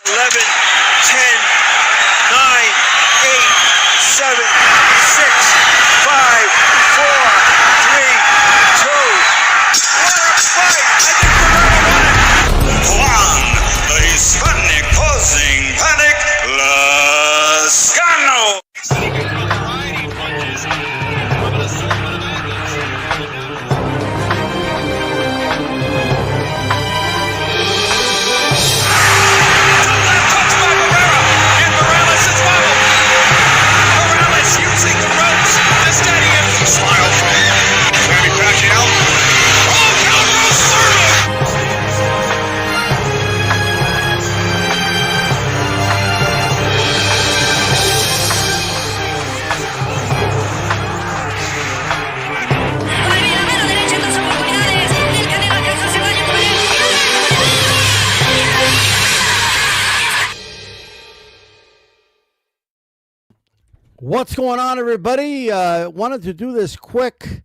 11, 10, 9, 8, 7, 6, 5, 4, 3, 2. What a fight! I think we're going to win it. Juan, the Hispanic causing panic, Lascano. What's going on, everybody? Wanted to do this quick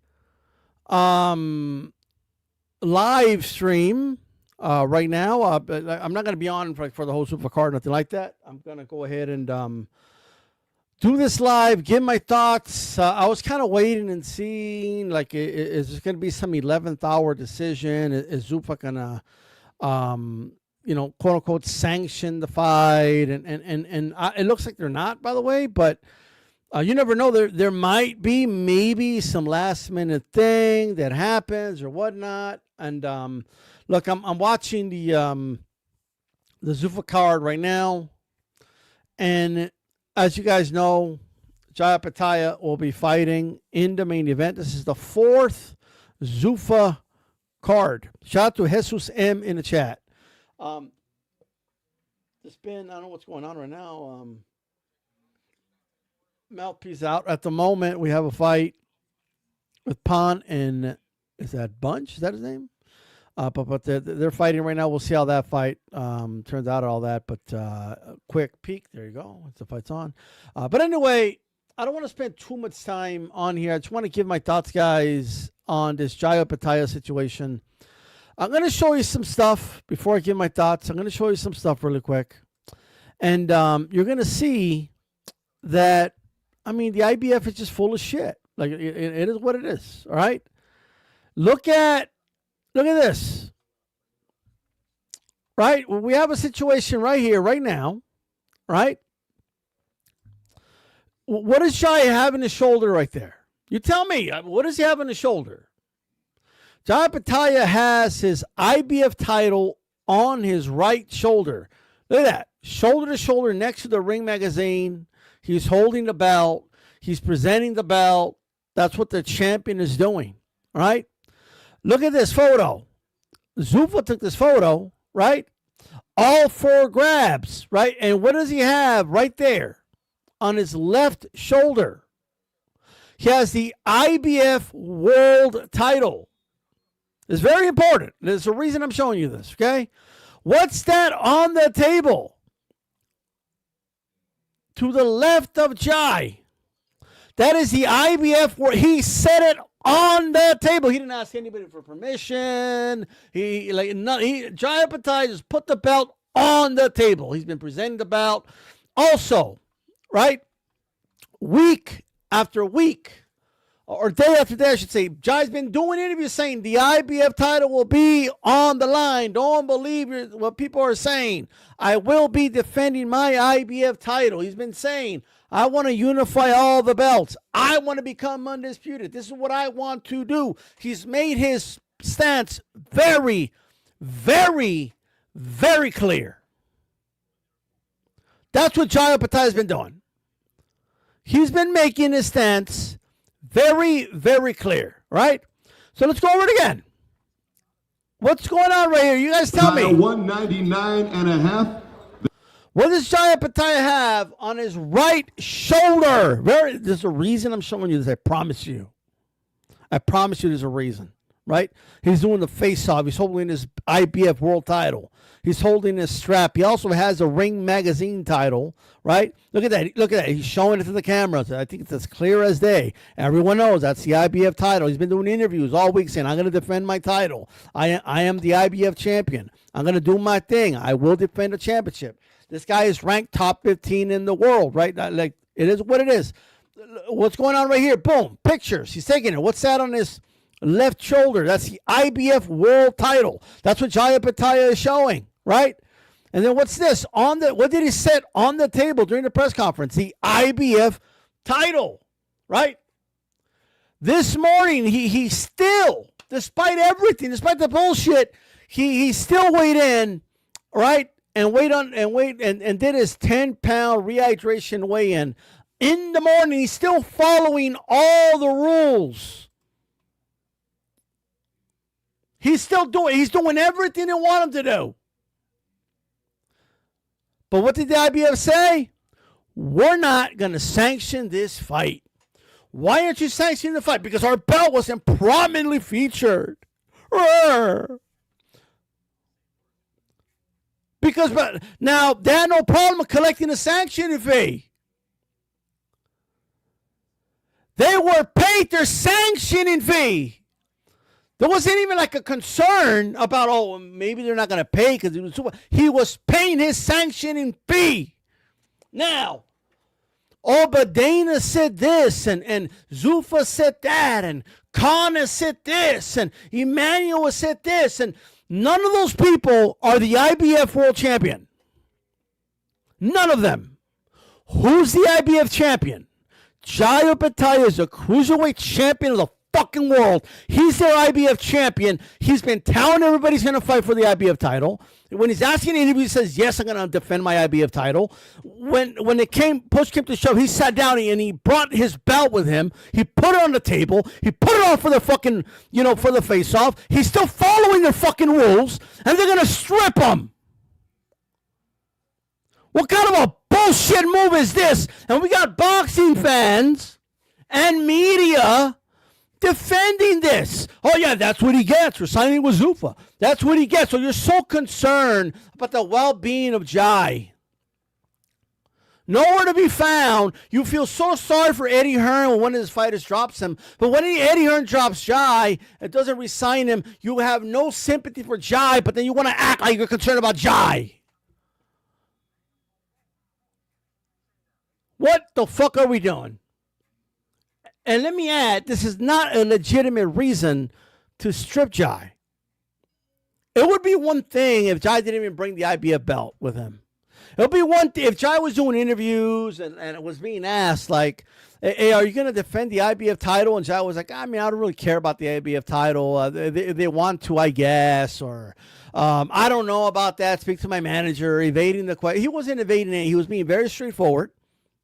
live stream right now. I'm not going to be on for the whole Zuffa card, nothing like that. I'm going to go ahead and do this live, give my thoughts. I was kind of waiting and seeing, like, is this going to be some 11th hour decision? Is Zuffa going to, quote unquote, sanction the fight? And it looks like they're not, by the way, but you never know. There might be maybe some last minute thing that happens or whatnot. And look, I'm watching the Zuffa card right now, and as you guys know, Jai Opetia will be fighting in the main event. This is the fourth Zuffa card. Shout out to Jesus M in the chat. It's been, I don't know what's going on right now. Mouthpiece out. At the moment, we have a fight with Pan and, is that Bunch? Is that his name? But they're fighting right now. We'll see how that fight turns out and all that. But quick peek. There you go. Once the fight's on. But anyway, I don't want to spend too much time on here. I just want to give my thoughts, guys, on this Jai Opetia situation. I'm going to show you some stuff before I give my thoughts. I'm going to show you some stuff really quick. And you're going to see that, I mean, the IBF is just full of shit. Like, it is what it is, all right? Look at this, right? We have a situation right here, right now, right? What does Jai have in his shoulder right there? You tell me, what does he have in his shoulder? Jai Opetia has his IBF title on his right shoulder. Look at that, shoulder to shoulder next to the Ring magazine. He's holding the belt. He's presenting the belt. That's what the champion is doing, all right? Look at this photo. Zuffa took this photo, right? All four grabs, right? And what does he have right there on his left shoulder? He has the IBF world title. It's very important. There's a reason I'm showing you this, okay? What's that on the table? To the left of Jai. That is the IBF where he set it on the table. He didn't ask anybody for permission. Jai Opetia just put the belt on the table. He's been presenting the belt. Also, right, week after week, or day after day, I should say, Jai's been doing interviews saying the IBF title will be on the line. Don't believe what people are saying. I will be defending my IBF title. He's been saying, I want to unify all the belts. I want to become undisputed. This is what I want to do. He's made his stance very, very, very clear. That's what Jai Opetia has been doing. He's been making his stance very, very clear, right? So let's go over it again. What's going on right here? You guys tell me. 199.5. What does Jai Opetia have on his right shoulder? There's a reason I'm showing you this. I promise you. I promise you there's a reason, right? He's doing the face-off. He's holding his IBF world title. He's holding his strap. He also has a Ring magazine title, right? Look at that. Look at that. He's showing it to the camera. I think it's as clear as day. Everyone knows that's the IBF title. He's been doing interviews all week saying, I'm going to defend my title. I am the IBF champion. I'm going to do my thing. I will defend a championship. This guy is ranked top 15 in the world, right? Like, it is what it is. What's going on right here? Boom, pictures. He's taking it. What's that on his left shoulder? That's the IBF world title. That's what Jai Opetia is showing, right? And then what's this? What did he set on the table during the press conference? The IBF title, right? This morning, he still, despite everything, despite the bullshit, he still weighed in, right? And did his 10-pound rehydration weigh-in. In the morning, he's still following all the rules. He's doing everything they want him to do. But what did the IBF say? We're not going to sanction this fight. Why aren't you sanctioning the fight? Because our belt wasn't prominently featured. But now they had no problem collecting a sanction fee. They were paid their sanctioning fee. There wasn't even like a concern about, oh, maybe they're not going to pay because he was paying his sanctioning fee. Now, but Dana said this, and Zuffa said that, and Connor said this, and Emmanuel said this, and none of those people are the IBF world champion. None of them. Who's the IBF champion? Jai Opetia is a cruiserweight champion of the fucking world. He's their IBF champion. He's been telling everybody he's going to fight for the IBF title. When he's asking an interview, he says, yes, I'm going to defend my IBF title. When push came to shove, he sat down and he brought his belt with him. He put it on the table. He put it on for the fucking, for the face-off. He's still following their fucking rules, and they're going to strip him. What kind of a bullshit move is this? And we got boxing fans and media defending this. Oh, yeah, that's what he gets for signing with Zuffa. That's what he gets. So you're so concerned about the well-being of Jai. Nowhere to be found. You feel so sorry for Eddie Hearn when one of his fighters drops him. But when Eddie Hearn drops Jai and doesn't re-sign him, you have no sympathy for Jai, but then you want to act like you're concerned about Jai. What the fuck are we doing? And let me add, this is not a legitimate reason to strip Jai. It would be one thing if Jai didn't even bring the IBF belt with him. It would be one thing if Jai was doing interviews and it was being asked, like, hey, are you going to defend the IBF title? And Jai was like, I mean, I don't really care about the IBF title. They want to, I guess, or I don't know about that. Speak to my manager, evading the question. He wasn't evading it. He was being very straightforward.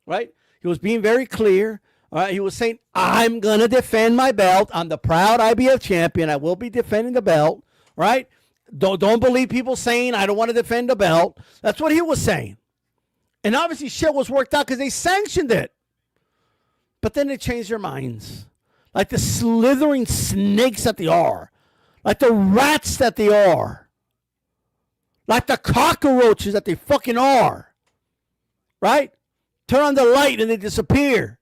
Right? He was being very clear. All right? He was saying, I'm going to defend my belt. I'm the proud IBF champion. I will be defending the belt. Right? Don't believe people saying I don't want to defend the belt. That's what he was saying. And obviously shit was worked out because they sanctioned it. But then they changed their minds. Like the slithering snakes that they are. Like the rats that they are. Like the cockroaches that they fucking are. Right? Turn on the light and they disappear.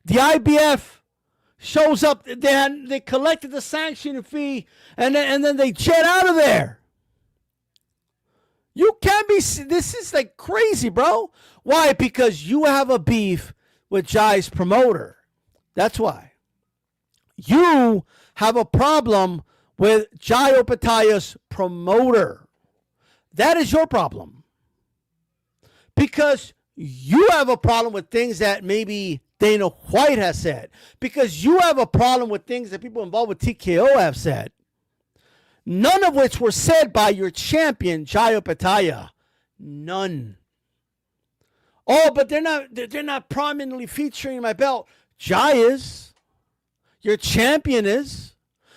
The IBF shows up, they collected the sanction fee, and then they jet out of there. You can't be, this is like crazy, bro. Why? Because you have a beef with Jai's promoter. That's why. You have a problem with Jai Opetia's promoter. That is your problem. Because you have a problem with things that maybe Dana White has said. Because you have a problem with things that people involved with TKO have said. None of which were said by your champion, Jai Opetia. None. Oh, but they're not prominently featuring my belt. Jai is. Your champion is.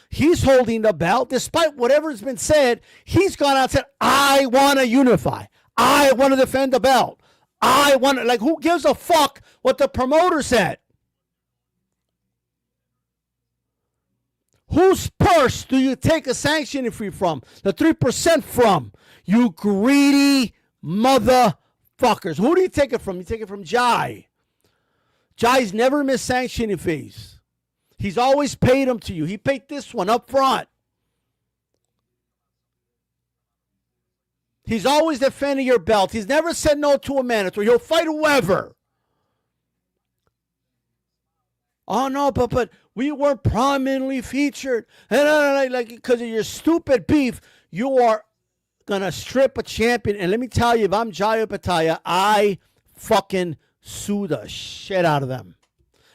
He's holding the belt. Despite whatever's been said, he's gone out and said, I want to unify. I want to defend the belt. I want to, like, who gives a fuck what the promoter said? Whose purse do you take a sanctioning fee from? The 3% from? You greedy motherfuckers. Who do you take it from? You take it from Jai. Jai's never missed sanctioning fees. He's always paid them to you. He paid this one up front. He's always defending your belt. He's never said no to a mandatory. He'll fight whoever. Oh, no, but we weren't prominently featured. And like, because of your stupid beef, you are going to strip a champion. And let me tell you, if I'm Jai Opetia, I fucking sue the shit out of them.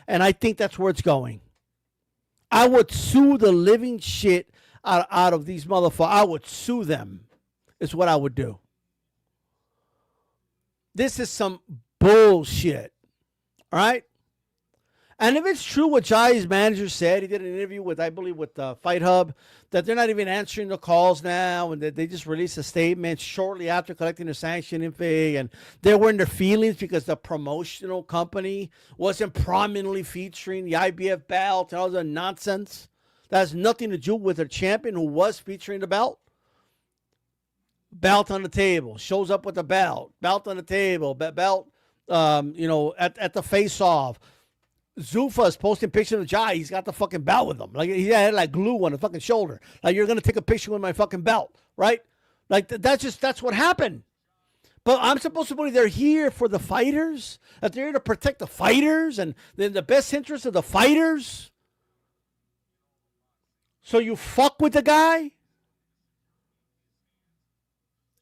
And I think that's where it's going. I would sue the living shit out of these motherfuckers. I would sue them, is what I would do. This is some bullshit. All right? And if it's true what Jai's manager said, he did an interview with, I believe, with Fight Hub, that they're not even answering the calls now, and that they just released a statement shortly after collecting the sanctioning fee, and they were in their feelings because the promotional company wasn't prominently featuring the IBF belt and all the nonsense. That has nothing to do with their champion who was featuring the belt. Belt on the table, shows up with the belt on the table, belt, at the face-off. Zuffa is posting pictures of Jai. He's got the fucking belt with him. Like, he had like glue on the fucking shoulder. Like, you're going to take a picture with my fucking belt, right? Like, that's what happened. But I'm supposed to believe they're here for the fighters, that they're here to protect the fighters and then the best interest of the fighters. So you fuck with the guy?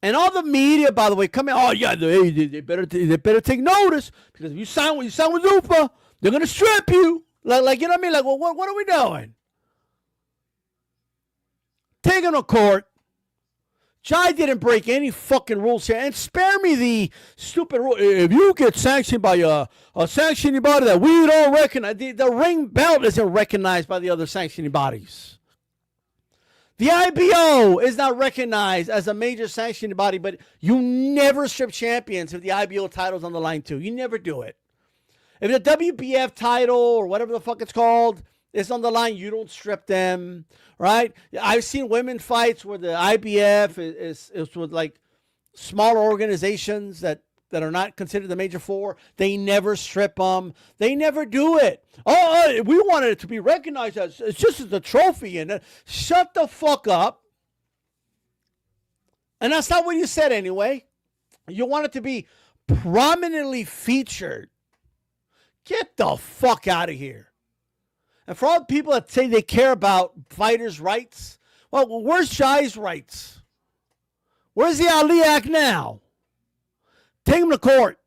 And all the media, by the way, come in. Oh, yeah, they better take notice, because if you sign with Zuffa, they're going to strip you. Like, you know what I mean? Like, well, what are we doing? Take him to court. Jai didn't break any fucking rules here. And spare me the stupid rule. If you get sanctioned by a sanctioning body that we don't recognize, the ring belt isn't recognized by the other sanctioning bodies. The IBO is not recognized as a major sanctioning body, but you never strip champions if the IBO title's on the line too. You never do it. If the WBF title or whatever the fuck it's called is on the line, you don't strip them, right? I've seen women fights where the IBF is with like smaller organizations that are not considered the major four. They never strip them. They never do it. Oh, we wanted it to be recognized as it's just as a trophy. And shut the fuck up. And that's not what you said anyway. You want it to be prominently featured. Get the fuck out of here. And for all the people that say they care about fighters' rights, well, where's Jai's rights? Where's the Ali Act now? Take him to court.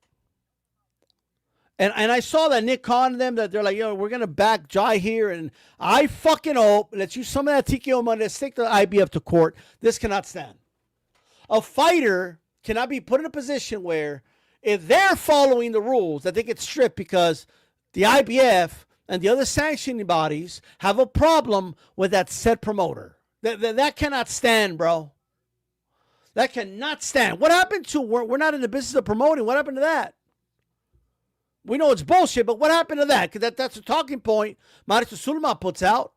And I saw that Nick Khan and them, that they're like, we're going to back Jai here. And I fucking hope, let's use some of that TKO money, let's take the IBF to court. This cannot stand. A fighter cannot be put in a position where if they're following the rules, that they get stripped because the IBF and the other sanctioning bodies have a problem with that said promoter. That cannot stand, bro. That cannot stand. What happened to, we're not in the business of promoting. What happened to that? We know it's bullshit, but what happened to that? Because that's a talking point Mauricio Sulman puts out.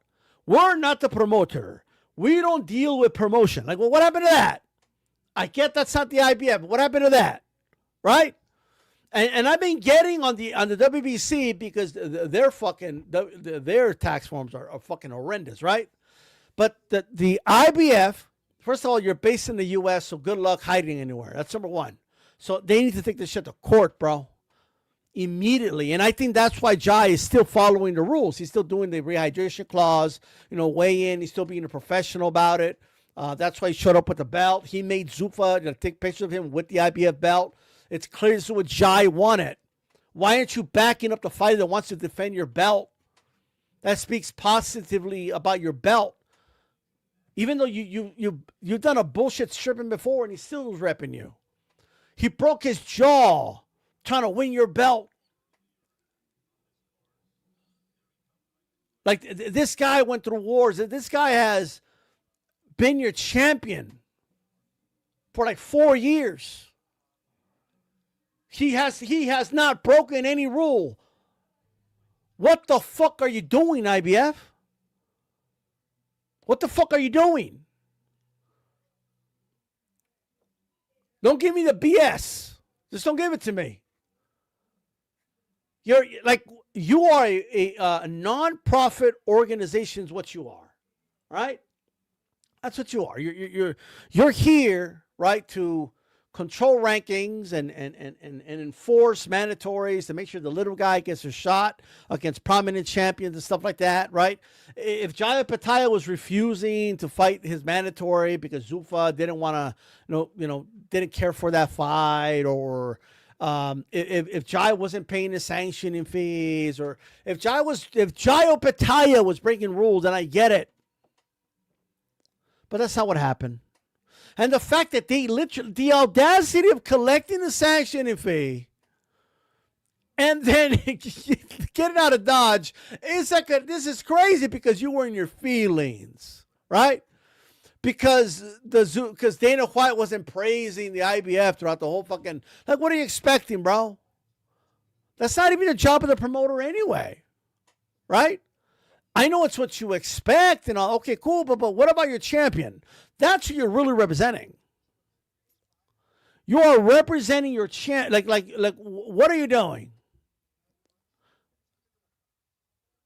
We're not the promoter. We don't deal with promotion. Like, well, what happened to that? I get that's not the IBF, but what happened to that? Right? And I've been getting on the WBC because their tax forms are fucking horrendous, right? But the IBF, first of all, you're based in the U.S., so good luck hiding anywhere. That's number one. So they need to take this shit to court, bro, immediately. And I think that's why Jai is still following the rules. He's still doing the rehydration clause, weigh in. He's still being a professional about it. That's why he showed up with the belt. He made Zuffa take pictures of him with the IBF belt. It's clear this is what Jai wanted. Why aren't you backing up the fighter that wants to defend your belt? That speaks positively about your belt. Even though you've done a bullshit stripping before and he still was repping you. He broke his jaw trying to win your belt. Like, this guy went through wars. This guy has been your champion for like 4 years. He has not broken any rule. What the fuck are you doing, IBF? What the fuck are you doing? Don't give me the BS. Just don't give it to me. You are a non-profit organization is what you are. Right? That's what you are. You're here, right, to control rankings and enforce mandatories to make sure the little guy gets a shot against prominent champions and stuff like that, right? If Jai Opetaia was refusing to fight his mandatory because Zuffa didn't want to, didn't care for that fight, or if Jai wasn't paying his sanctioning fees, or if Jai Opetaia was breaking rules, then I get it. But that's not what happened. And the fact that they literally, the audacity of collecting the sanctioning fee and then getting out of Dodge, it's like, this is crazy because you were in your feelings, right? Because Dana White wasn't praising the IBF throughout the whole fucking, like, what are you expecting, bro? That's not even the job of the promoter anyway, right? I know it's what you expect and all. Okay, cool, but what about your champion? That's who you're really representing. You are representing your champ. Like, what are you doing?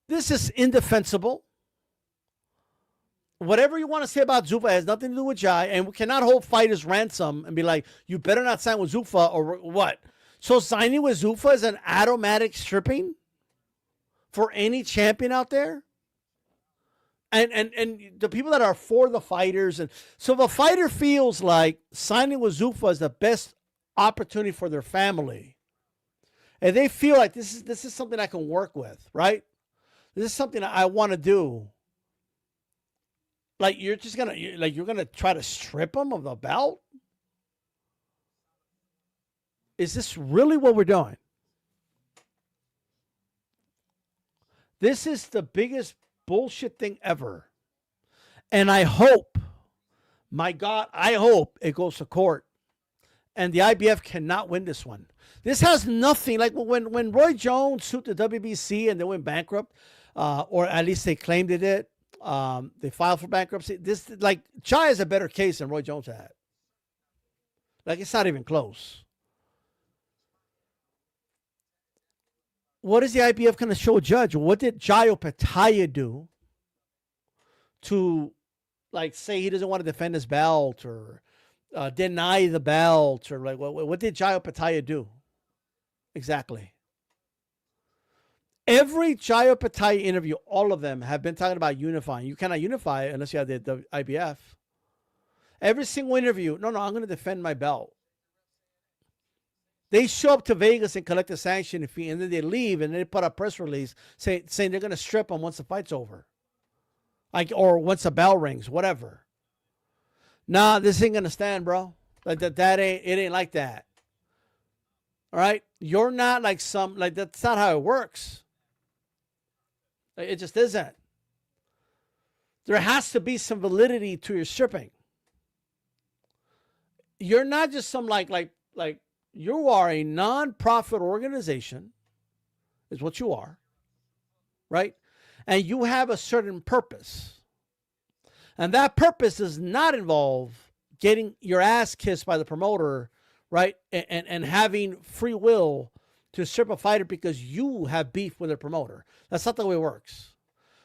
This is indefensible. Whatever you want to say about Zuffa has nothing to do with Jai, and we cannot hold fighters ransom and be like, you better not sign with Zuffa or what? So signing with Zuffa is an automatic stripping for any champion out there? And the people that are for the fighters, and so if a fighter feels like signing with Zuffa is the best opportunity for their family, and they feel like this is something I can work with, right? This is something I want to do. Like, you're gonna try to strip them of the belt? Is this really what we're doing? This is the biggest bullshit thing ever. And I hope, my God, I hope it goes to court. And the IBF cannot win this one. This has nothing, like when Roy Jones sued the WBC and they went bankrupt, or at least they claimed it did. They filed for bankruptcy. This, like, Jai has a better case than Roy Jones had. Like, it's not even close. What is the IBF going to show a judge? What did Jai Opetaia do to, like, say he doesn't want to defend his belt or deny the belt, or like what did Jai Opetaia do exactly? Every Jai Opetaia interview, all of them have been talking about unifying. You cannot unify unless you have the IBF. Every single interview, no, I'm going to defend my belt. They show up to Vegas and collect a sanction fee, and then they leave, and then they put a press release saying they're going to strip them once the fight's over, like, or once the bell rings, whatever. Nah, this ain't going to stand, bro. Like it ain't like that. All right, you're not like that's not how it works. It just isn't. There has to be some validity to your stripping. You're not just some like you are a non-profit organization, is what you are, right? And you have a certain purpose. And that purpose does not involve getting your ass kissed by the promoter, right? And having free will to strip a fighter because you have beef with a promoter. That's not the way it works.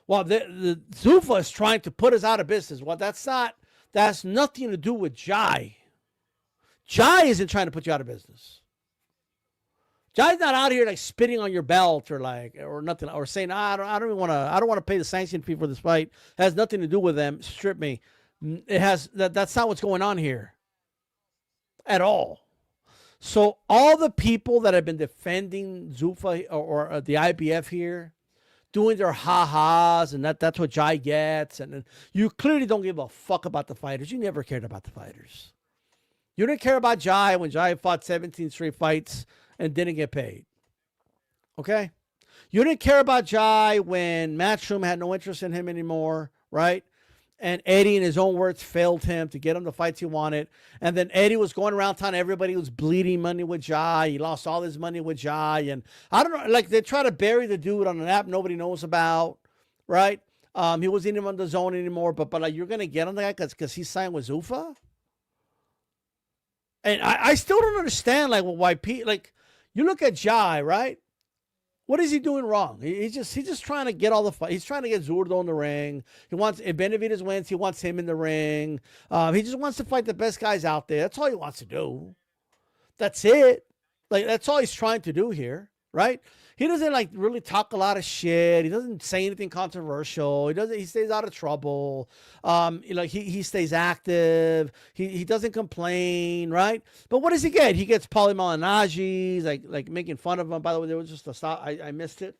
Well, the Zuffa is trying to put us out of business. Well, that's nothing to do with Jai. Jai isn't trying to put you out of business. Jai's not out here like spitting on your belt or nothing, or saying, I don't want to pay the sanction fee for this fight. It has nothing to do with them. Strip me. That's not what's going on here at all. So all the people that have been defending Zuffa or the IBF here, doing their ha-has, and that's what Jai gets, and you clearly don't give a fuck about the fighters. You never cared about the fighters. You didn't care about Jai when Jai fought 17 straight fights and didn't get paid. Okay? You didn't care about Jai when Matchroom had no interest in him anymore, right? And Eddie, in his own words, failed him to get him the fights he wanted. And then Eddie was going around telling everybody he was bleeding money with Jai. He lost all his money with Jai. And I don't know, like, they try to bury the dude on an app nobody knows about, right? He wasn't even on the zone anymore. But like, you're going to get on the guy because he signed with Zuffa? And I still don't understand, like, why like, you look at Jai, right? What is he doing wrong? He's just trying to get all the fight. He's trying to get Zurdo in the ring. He wants, if Benavidez wins, he wants him in the ring. He just wants to fight the best guys out there. That's all he wants to do. That's it. Like, that's all he's trying to do here, right? He doesn't like really talk a lot of shit. He doesn't say anything controversial. He stays out of trouble. He stays active. He doesn't complain, right? But what does he get? He gets Paulie Malignaggi, like making fun of him. By the way, there was just a stop. I missed it.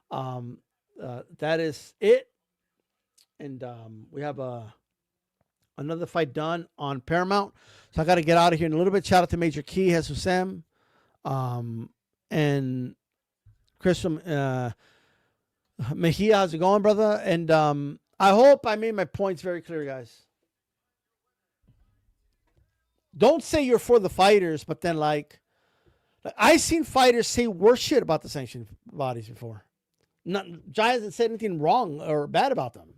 That is it. And we have another fight done on Paramount. So I got to get out of here in a little bit. Shout out to Major Key, Jesus M. And Chris from Mejia, how's it going, brother? And I hope I made my points very clear, guys. Don't say you're for the fighters, but then like I've seen fighters say worse shit about the sanctioned bodies before. Jai hasn't said anything wrong or bad about them.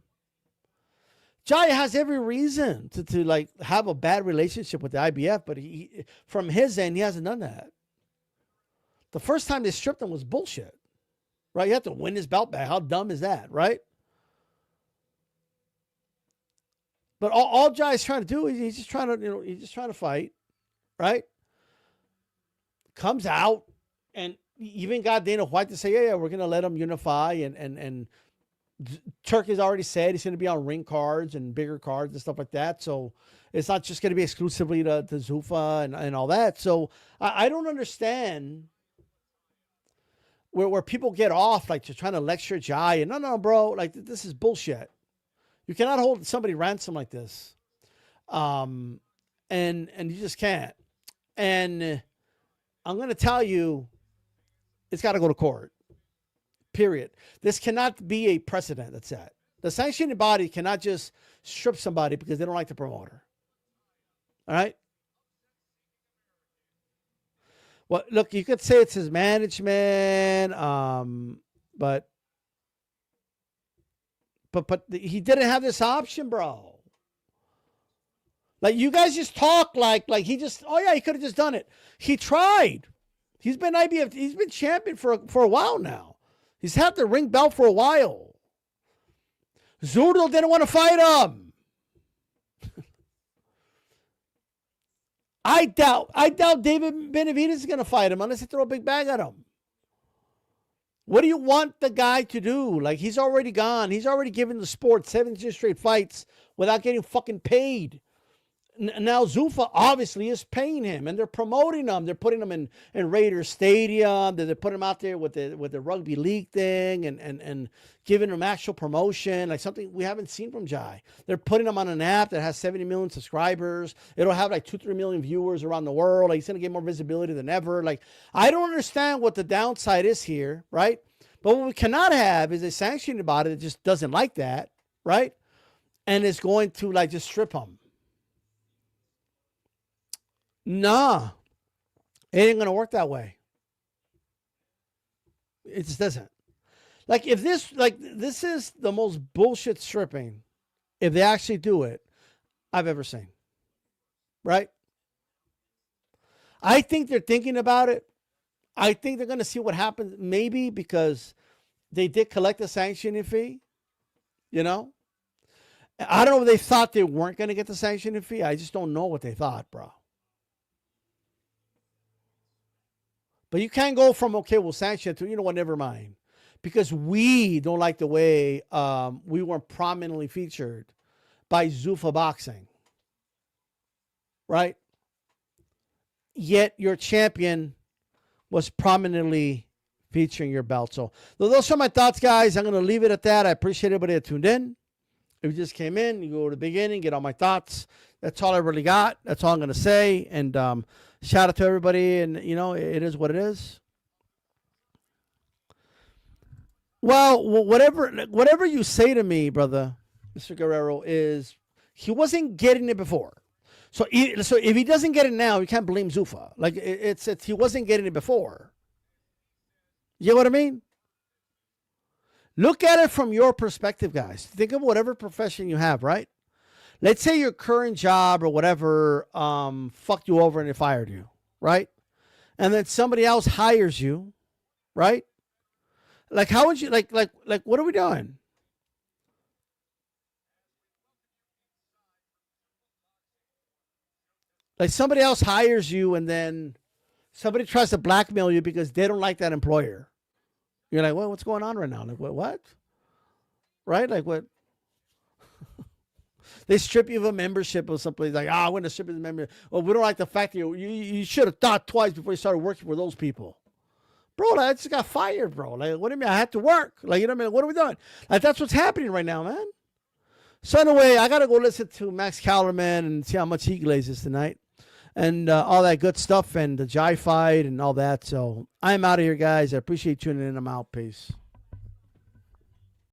Jai has every reason to like have a bad relationship with the IBF, but he from his end, he hasn't done that. The first time they stripped him was bullshit, right? You have to win his belt back. How dumb is that, right? But all Jai's trying to do is he's just trying to fight, right? Comes out and even got Dana White to say, yeah, we're gonna let him unify, and Turk has already said he's gonna be on ring cards and bigger cards and stuff like that. So it's not just gonna be exclusively to Zuffa and all that. So I don't understand where people get off like just trying to lecture Jai and no, bro, like this is bullshit. You cannot hold somebody ransom like this. And you just can't. And I'm going to tell you, it's got to go to court. Period. This cannot be a precedent that's set. The sanctioning body cannot just strip somebody because they don't like the promoter. All right? Well, look, you could say it's his management, but he didn't have this option, bro. Like, you guys just talk like he just, oh yeah, he could have just done it. He tried. He's been IBF, he's been champion for a while now. He's had the ring belt for a while. Zurdo didn't want to fight him. I doubt David Benavidez is going to fight him unless they throw a big bag at him. What do you want the guy to do? Like, he's already gone. He's already given the sport 17 straight fights without getting fucking paid. Now Zuffa obviously is paying him, and they're promoting him. They're putting him in Raiders Stadium. They're putting him out there with the rugby league thing and giving him actual promotion, like something we haven't seen from Jai. They're putting him on an app that has 70 million subscribers. It'll have like 2-3 million viewers around the world. Like, he's gonna get more visibility than ever. Like, I don't understand what the downside is here, right? But what we cannot have is a sanctioning body that just doesn't like that, right? And is going to like just strip him. Nah, it ain't going to work that way. It just doesn't. Like, if this is the most bullshit stripping, if they actually do it, I've ever seen. Right? I think they're thinking about it. I think they're going to see what happens, maybe because they did collect a sanctioning fee, you know? I don't know if they thought they weren't going to get the sanctioning fee. I just don't know what they thought, bro. But you can't go from, okay, we'll sanction it to, you know what, never mind. Because we don't like the way we weren't prominently featured by Zuffa Boxing. Right? Yet your champion was prominently featuring your belt. So those are my thoughts, guys. I'm going to leave it at that. I appreciate everybody that tuned in. If you just came in, you go to the beginning, get all my thoughts. That's all I really got. That's all I'm going to say. And shout out to everybody. And, you know, it is what it is. Well, whatever you say to me, brother, Mr. Guerrero, is he wasn't getting it before. So if he doesn't get it now, you can't blame Zuffa. Like, it's he wasn't getting it before. You know what I mean? Look at it from your perspective, guys. Think of whatever profession you have, right? Let's say your current job or whatever fucked you over and they fired you, right? And then somebody else hires you, right? Like, how would you like? What are we doing? Like, somebody else hires you, and then somebody tries to blackmail you because they don't like that employer. You're like, well, what's going on right now? Like, what? Right? Like, what? They strip you of a membership or something. Like, I'm going to strip you of the membership. Well, we don't like the fact that you should have thought twice before you started working for those people. Bro, I just got fired, bro. Like, what do you mean? I had to work. Like, you know what I mean? What are we doing? Like, that's what's happening right now, man. So anyway, I got to go listen to Max Kellerman and see how much he glazes tonight. And all that good stuff and the Jai fight and all that. So I'm out of here, guys. I appreciate you tuning in. I'm out. Peace.